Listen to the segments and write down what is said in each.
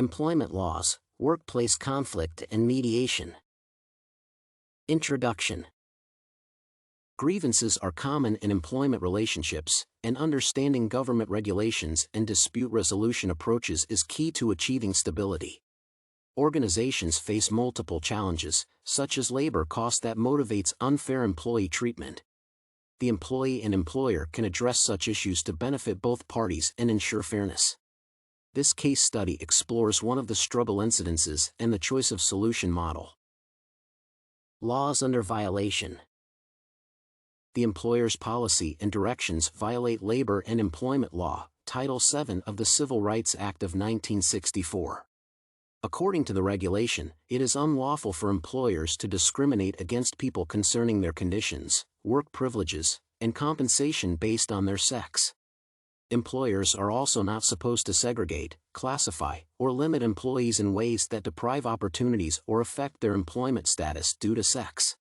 Employment laws, workplace conflict and mediation. Introduction. Grievances are common in employment relationships, and understanding government regulations and dispute resolution approaches is key to achieving stability. Organizations face multiple challenges, such as labor cost that motivates unfair employee treatment. The employee and employer can address such issues to benefit both parties and ensure fairness. This case study explores one of the struggle incidences and the choice of solution model. Laws under violation. The employer's policy and directions violate labor and employment law, Title VII of the Civil Rights Act of 1964. According to the regulation, it is unlawful for employers to discriminate against people concerning their conditions, work privileges, and compensation based on their sex. Employers are also not supposed to segregate, classify, or limit employees in ways that deprive opportunities or affect their employment status due to sex.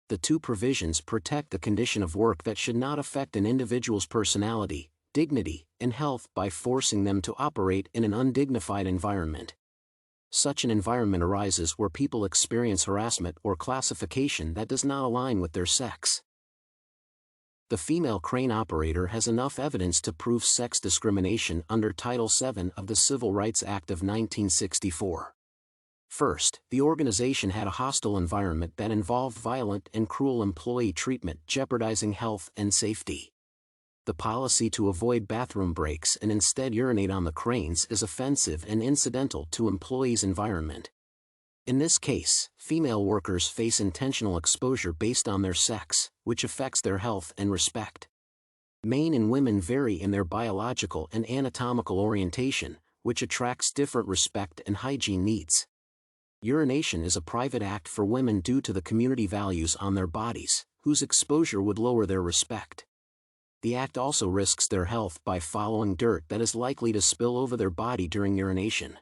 The two provisions protect the condition of work that should not affect an individual's personality, dignity, and health by forcing them to operate in an undignified environment. Such an environment arises where people experience harassment or classification that does not align with their sex. The female crane operator has enough evidence to prove sex discrimination under Title VII of the Civil Rights Act of 1964. First, the organization had a hostile environment that involved violent and cruel employee treatment jeopardizing health and safety. The policy to avoid bathroom breaks and instead urinate on the cranes is offensive and incidental to employees' environment. In this case, female workers face intentional exposure based on their sex, which affects their health and respect. Men and women vary in their biological and anatomical orientation, which attracts different respect and hygiene needs. Urination is a private act for women due to the community values on their bodies, whose exposure would lower their respect. The act also risks their health by following dirt that is likely to spill over their body during urination.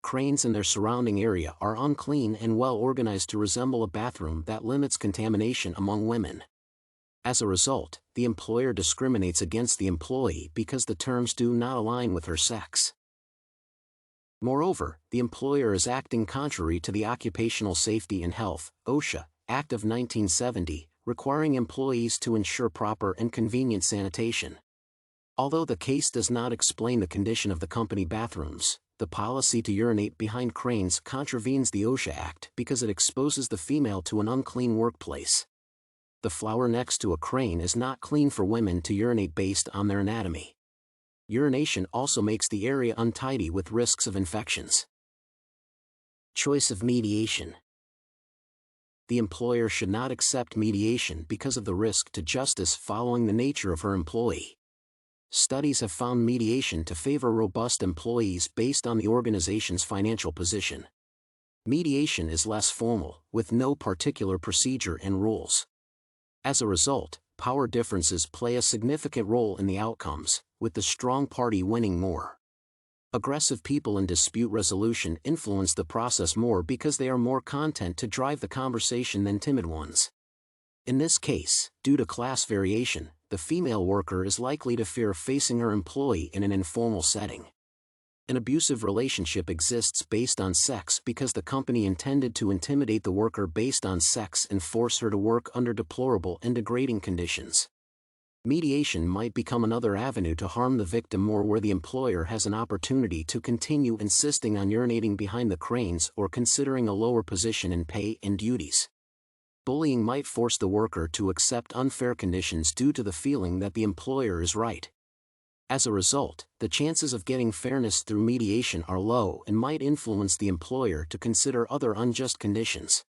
Cranes and their surrounding area are unclean and well organized to resemble a bathroom that limits contamination among women. As a result, the employer discriminates against the employee because the terms do not align with her sex. Moreover, the employer is acting contrary to the Occupational Safety and Health (OSHA) Act of 1970, requiring employees to ensure proper and convenient sanitation. Although the case does not explain the condition of the company bathrooms, the policy to urinate behind cranes contravenes the OSHA Act because it exposes the female to an unclean workplace. The floor next to a crane is not clean for women to urinate based on their anatomy. Urination also makes the area untidy with risks of infections. Choice of mediation. The employer should not accept mediation because of the risk to justice following the nature of her employee. Studies have found mediation to favor robust employees based on the organization's financial position. Mediation is less formal, with no particular procedure and rules. As a result, power differences play a significant role in the outcomes, with the strong party winning more. Aggressive people in dispute resolution influence the process more because they are more content to drive the conversation than timid ones. In this case, due to class variation, the female worker is likely to fear facing her employee in an informal setting. An abusive relationship exists based on sex because the company intended to intimidate the worker based on sex and force her to work under deplorable and degrading conditions. Mediation might become another avenue to harm the victim more, where the employer has an opportunity to continue insisting on urinating behind the cranes or considering a lower position in pay and duties. Bullying might force the worker to accept unfair conditions due to the feeling that the employer is right. As a result, the chances of getting fairness through mediation are low and might influence the employer to consider other unjust conditions.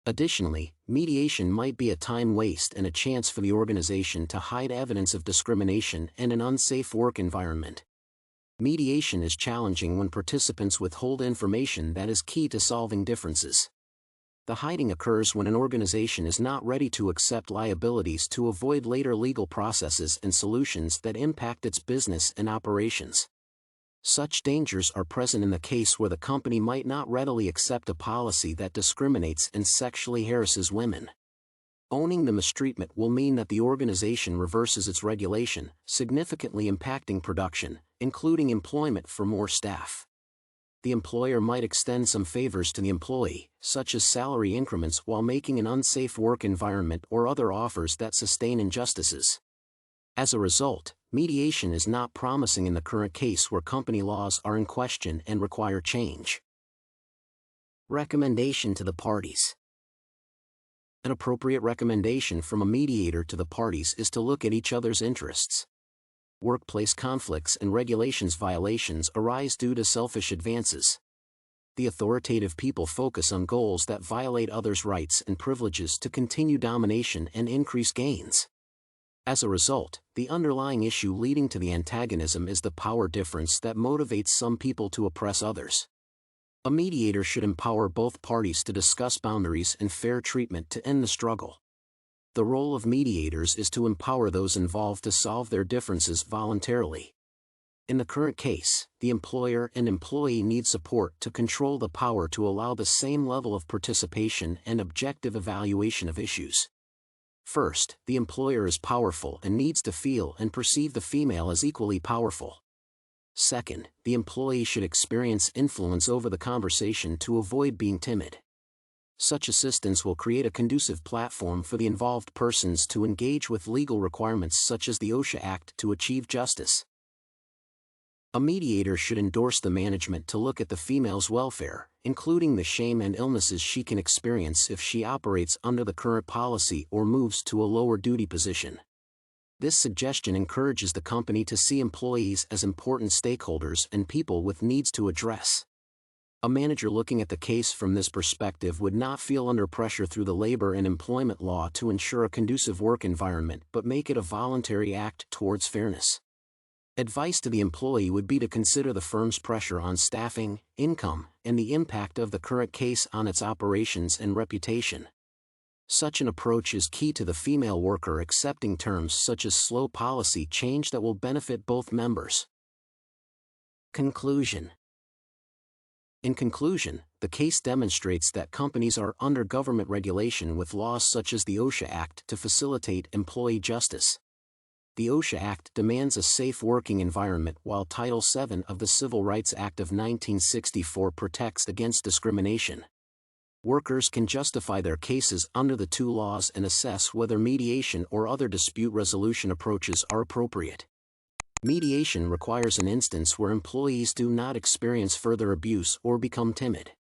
Additionally, mediation might be a time waste and a chance for the organization to hide evidence of discrimination and an unsafe work environment. Mediation is challenging when participants withhold information that is key to solving differences. The hiding occurs when an organization is not ready to accept liabilities to avoid later legal processes and solutions that impact its business and operations. Such dangers are present in the case where the company might not readily accept a policy that discriminates and sexually harasses women. Owning the mistreatment will mean that the organization reverses its regulation, significantly impacting production, including employment for more staff. The employer might extend some favors to the employee, such as salary increments, while making an unsafe work environment or other offers that sustain injustices. As a result, mediation is not promising in the current case where company laws are in question and require change. Recommendation to the parties. An appropriate recommendation from a mediator to the parties is to look at each other's interests. Workplace conflicts and regulations violations arise due to selfish advances. The authoritative people focus on goals that violate others' rights and privileges to continue domination and increase gains. As a result, the underlying issue leading to the antagonism is the power difference that motivates some people to oppress others. A mediator should empower both parties to discuss boundaries and fair treatment to end the struggle. The role of mediators is to empower those involved to solve their differences voluntarily. In the current case, the employer and employee need support to control the power to allow the same level of participation and objective evaluation of issues. First, the employer is powerful and needs to feel and perceive the female as equally powerful. Second, the employee should experience influence over the conversation to avoid being timid. Such assistance will create a conducive platform for the involved persons to engage with legal requirements such as the OSHA Act to achieve justice. A mediator should endorse the management to look at the female's welfare, including the shame and illnesses she can experience if she operates under the current policy or moves to a lower duty position. This suggestion encourages the company to see employees as important stakeholders and people with needs to address. A manager looking at the case from this perspective would not feel under pressure through the labor and employment law to ensure a conducive work environment but make it a voluntary act towards fairness. Advice to the employee would be to consider the firm's pressure on staffing, income, and the impact of the current case on its operations and reputation. Such an approach is key to the female worker accepting terms such as slow policy change that will benefit both members. Conclusion. In conclusion, the case demonstrates that companies are under government regulation with laws such as the OSHA Act to facilitate employee justice. The OSHA Act demands a safe working environment while Title VII of the Civil Rights Act of 1964 protects against discrimination. Workers can justify their cases under the two laws and assess whether mediation or other dispute resolution approaches are appropriate. Mediation requires an instance where employees do not experience further abuse or become timid.